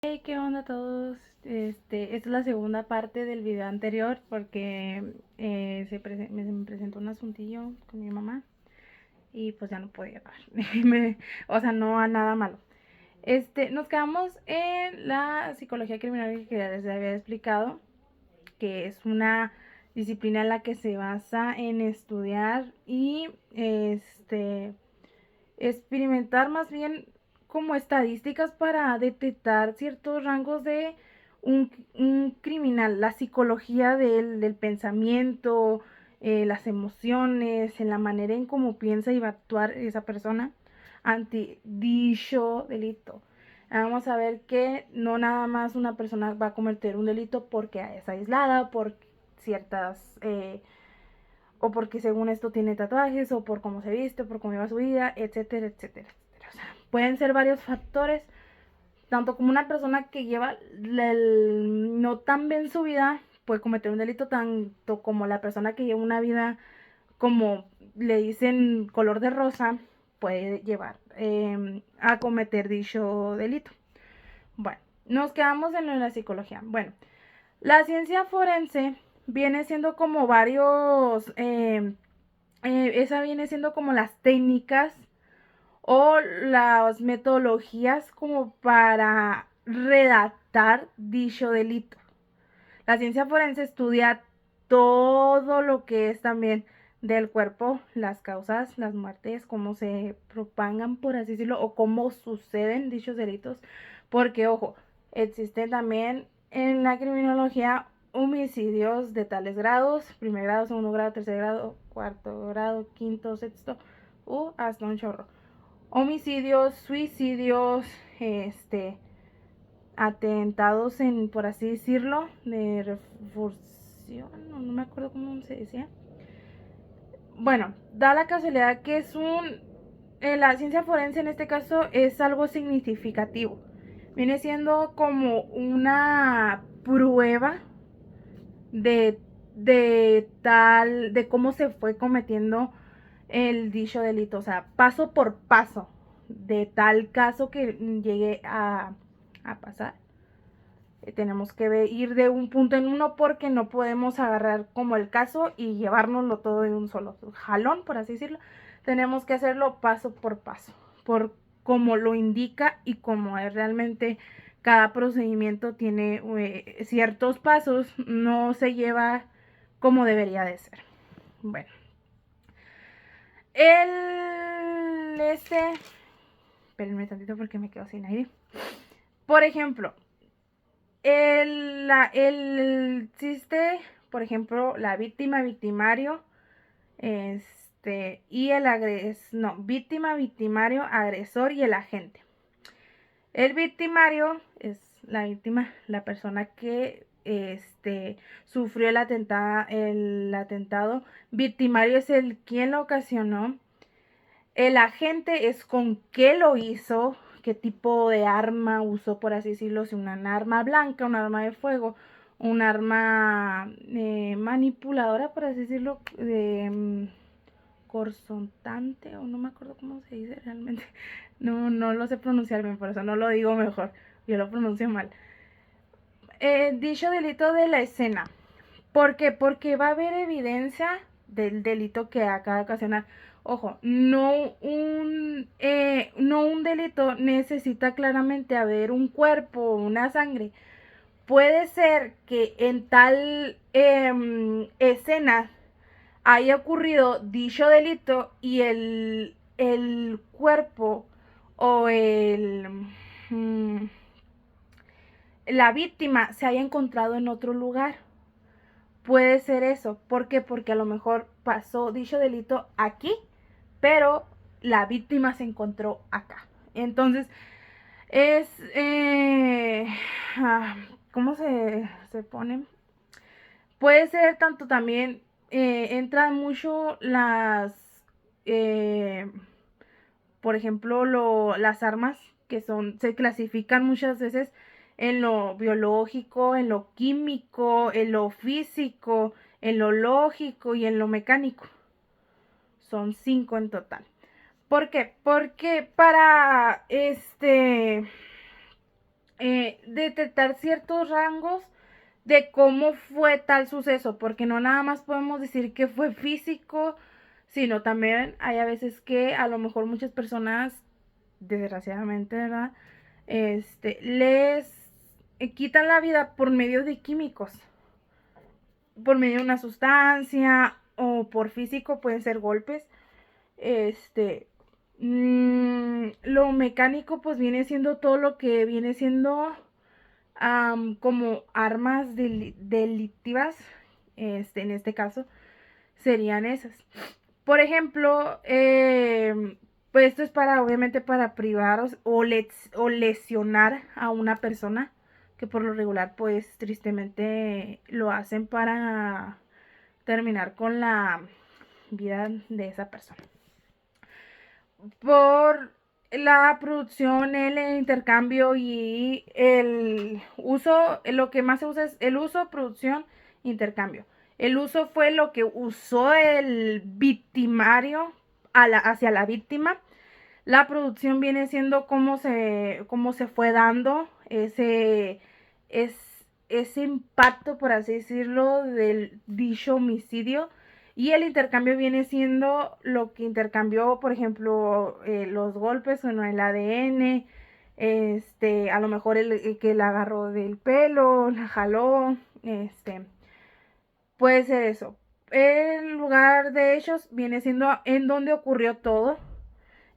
Hey, ¿qué onda a todos? Esta es la segunda parte del video anterior porque me presentó un asuntillo con mi mamá y pues ya no podía grabar. O sea, no a nada malo. Nos quedamos en la psicología criminal que ya les había explicado, que es una disciplina en la que se basa en estudiar y experimentar más bien como estadísticas para detectar ciertos rangos de un criminal, la psicología del pensamiento, las emociones, en la manera en cómo piensa y va a actuar esa persona ante dicho delito. Vamos a ver que no nada más una persona va a cometer un delito porque es aislada, por ciertas o porque según esto tiene tatuajes, o por cómo se viste, o por cómo lleva su vida, etcétera, etcétera, etcétera. O sea, pueden ser varios factores, tanto como una persona que lleva no tan bien su vida puede cometer un delito, tanto como la persona que lleva una vida, como le dicen, color de rosa, puede llevar a cometer dicho delito. Bueno, nos quedamos en lo de la psicología. Bueno, la ciencia forense viene siendo como varios esa viene siendo como las técnicas o las metodologías como para redactar dicho delito. La ciencia forense estudia todo lo que es también del cuerpo, las causas, las muertes, cómo se propagan, por así decirlo, o cómo suceden dichos delitos. Porque, ojo, existen también en la criminología homicidios de tales grados: primer grado, segundo grado, tercer grado, cuarto grado, quinto, sexto, hasta un chorro. Homicidios, suicidios, atentados en, por así decirlo, de refuerción, no me acuerdo cómo se decía. Bueno, da la casualidad que la ciencia forense en este caso es algo significativo. Viene siendo como una prueba de, de cómo se fue cometiendo el dicho delito, o sea, paso por paso, de tal caso que llegue a pasar. Tenemos que ir de un punto en uno, porque no podemos agarrar como el caso y llevárnoslo todo de un solo jalón, por así decirlo. Tenemos que hacerlo paso por paso, por como lo indica y como es realmente. Cada procedimiento tiene ciertos pasos, no se lleva como debería de ser. Bueno, espérenme tantito porque me quedo sin aire. Por ejemplo, existe, por ejemplo, la víctima, victimario, y el víctima, victimario, agresor y el agente. El victimario es la víctima, la persona que sufrió el atentado. Victimario es el quien lo ocasionó. El agente es con qué lo hizo, qué tipo de arma usó, por así decirlo, si un arma blanca, un arma de fuego, un arma manipuladora, por así decirlo, corsontante, o no me acuerdo cómo se dice realmente. No lo sé pronunciar bien, por eso no lo digo mejor, yo lo pronuncio mal. Dicho delito de la escena. ¿Por qué? Porque va a haber evidencia del delito que acaba de ocasionar. Ojo, no un delito necesita claramente haber un cuerpo o una sangre. Puede ser que en tal escena haya ocurrido dicho delito y el cuerpo o la víctima se haya encontrado en otro lugar. Puede ser eso. ¿Por qué? Porque a lo mejor pasó dicho delito aquí, pero la víctima se encontró acá. Entonces, es... ¿cómo se pone? Puede ser tanto también, entran mucho eh, por ejemplo, las armas, que se clasifican muchas veces en lo biológico, en lo químico, en lo físico, en lo lógico y en lo mecánico. Son 5 en total. ¿Por qué? Porque para detectar ciertos rangos de cómo fue tal suceso, porque no nada más podemos decir que fue físico, sino también hay a veces que a lo mejor muchas personas, desgraciadamente, ¿verdad? Les quitan la vida por medio de químicos, por medio de una sustancia o por físico, pueden ser golpes. Lo mecánico pues viene siendo todo lo que viene siendo como armas delictivas, en este caso serían esas. Por ejemplo, pues esto es para, obviamente, para privar o lesionar a una persona, que por lo regular, pues tristemente lo hacen para terminar con la vida de esa persona. Por la producción, el intercambio y el uso, lo que más se usa es el uso, producción, intercambio. El uso fue lo que usó el victimario hacia la víctima. La producción viene siendo cómo se fue dando ese impacto, por así decirlo, del dicho homicidio. Y el intercambio viene siendo lo que intercambió, por ejemplo, los golpes en el ADN, a lo mejor el que la agarró del pelo, la jaló, puede ser eso. El lugar de hechos viene siendo en donde ocurrió todo.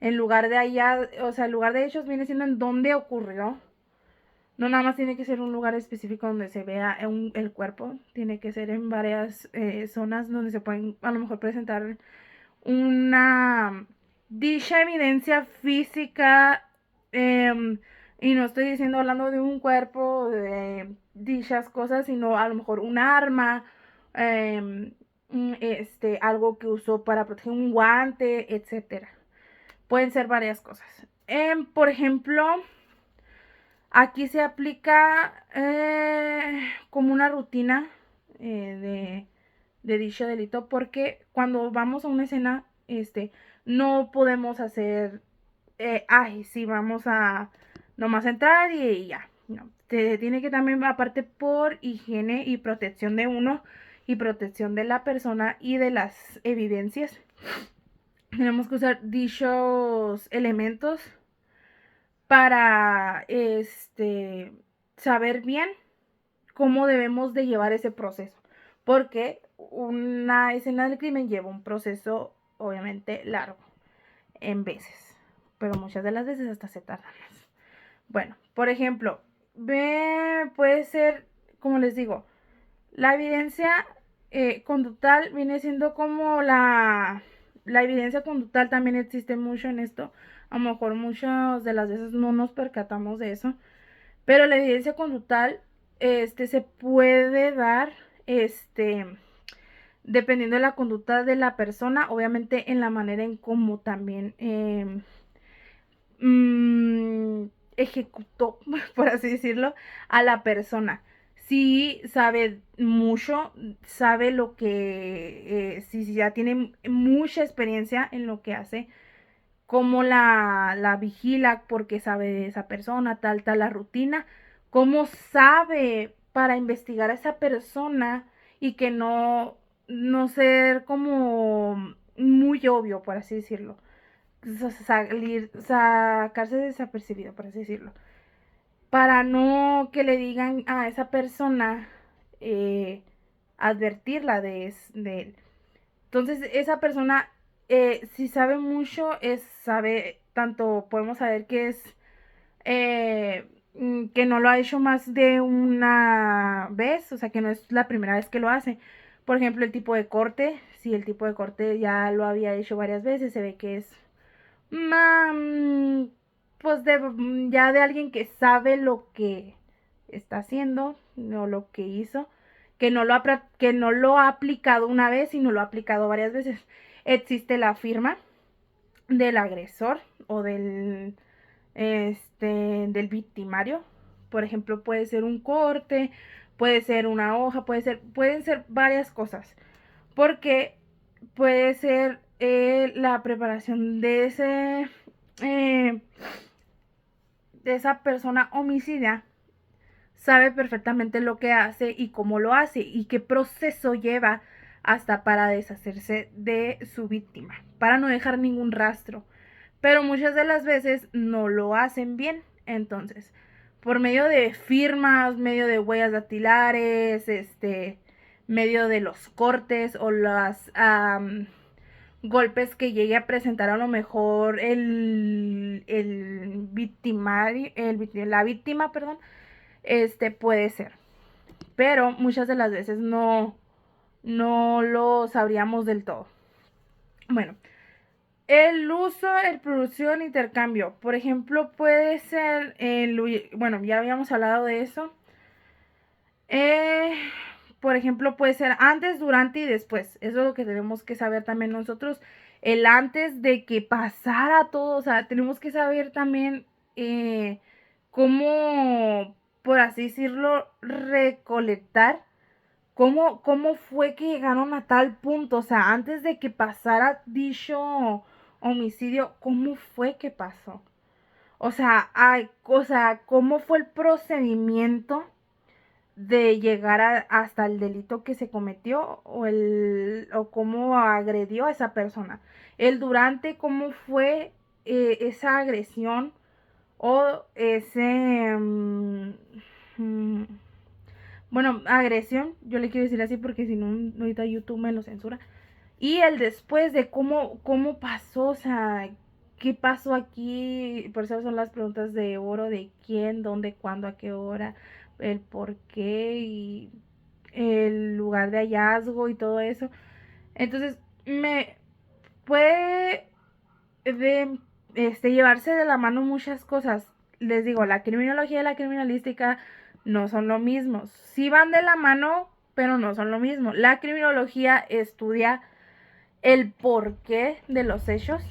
En lugar de allá, o sea, el lugar de hechos viene siendo en donde ocurrió. No nada más tiene que ser un lugar específico donde se vea el cuerpo, tiene que ser en varias zonas donde se pueden a lo mejor presentar una dicha evidencia física, y no estoy diciendo hablando de un cuerpo, de dichas cosas, sino a lo mejor un arma, algo que usó para proteger, un guante, etcétera. Pueden ser varias cosas. Por ejemplo, aquí se aplica como una rutina de dicho delito, porque cuando vamos a una escena, no podemos hacer, ay, sí, vamos a nomás entrar y ya. No, se tiene que también, aparte por higiene y protección de uno y protección de la persona y de las evidencias, tenemos que usar dichos elementos para saber bien cómo debemos de llevar ese proceso, porque una escena del crimen lleva un proceso obviamente largo en veces, pero muchas de las veces hasta se tarda más. Bueno, por ejemplo, puede ser, como les digo, la evidencia conductal viene siendo como la evidencia conductal también existe mucho en esto. A lo mejor muchas de las veces no nos percatamos de eso, pero la evidencia conductal se puede dar dependiendo de la conducta de la persona, obviamente en la manera en cómo también ejecutó, por así decirlo, a la persona. Si sabe mucho, sabe lo que, si ya tiene mucha experiencia en lo que hace, cómo la vigila porque sabe de esa persona, tal, la rutina, cómo sabe para investigar a esa persona y que no ser como muy obvio, por así decirlo. Sacarse desapercibido, por así decirlo. Para no que le digan a esa persona, advertirla de él. Entonces, esa persona, si sabe mucho, sabe, tanto podemos saber que es, que no lo ha hecho más de una vez, o sea, que no es la primera vez que lo hace. Por ejemplo, el tipo de corte, si el tipo de corte ya lo había hecho varias veces, se ve que es, pues, ya de alguien que sabe lo que está haciendo, o lo que hizo, que no lo ha aplicado una vez, sino lo ha aplicado varias veces. Existe la firma del agresor o del victimario. Por ejemplo, puede ser un corte, puede ser una hoja, pueden ser varias cosas. Porque puede ser la preparación eh, de esa persona homicida, sabe perfectamente lo que hace y cómo lo hace y qué proceso lleva hasta para deshacerse de su víctima, para no dejar ningún rastro. Pero muchas de las veces no lo hacen bien. Entonces, por medio de firmas, medio de huellas dactilares, medio de los cortes o las golpes que llegue a presentar a lo mejor el victimario, la víctima, perdón, puede ser. Pero muchas de las veces no lo sabríamos del todo. Bueno, el uso, el producción, intercambio. Por ejemplo, puede ser, bueno, ya habíamos hablado de eso. Por ejemplo, puede ser antes, durante y después. Eso es lo que tenemos que saber también nosotros. El antes de que pasara todo, o sea, tenemos que saber también cómo, por así decirlo, recolectar. ¿Cómo fue que llegaron a tal punto? O sea, antes de que pasara dicho homicidio, ¿cómo fue que pasó? ¿Cómo fue el procedimiento de llegar hasta el delito que se cometió o cómo agredió a esa persona? El durante, ¿cómo fue esa agresión o ese... bueno, agresión, yo le quiero decir así porque si no, ahorita YouTube me lo censura. Y el después de cómo pasó, o sea, qué pasó aquí. Por eso son las preguntas de oro, de quién, dónde, cuándo, a qué hora, el por qué y el lugar de hallazgo y todo eso. Entonces, me puede llevarse de la mano muchas cosas. Les digo, la criminología y la criminalística no son lo mismo. Sí van de la mano, pero no son lo mismo. La criminología estudia el porqué de los hechos.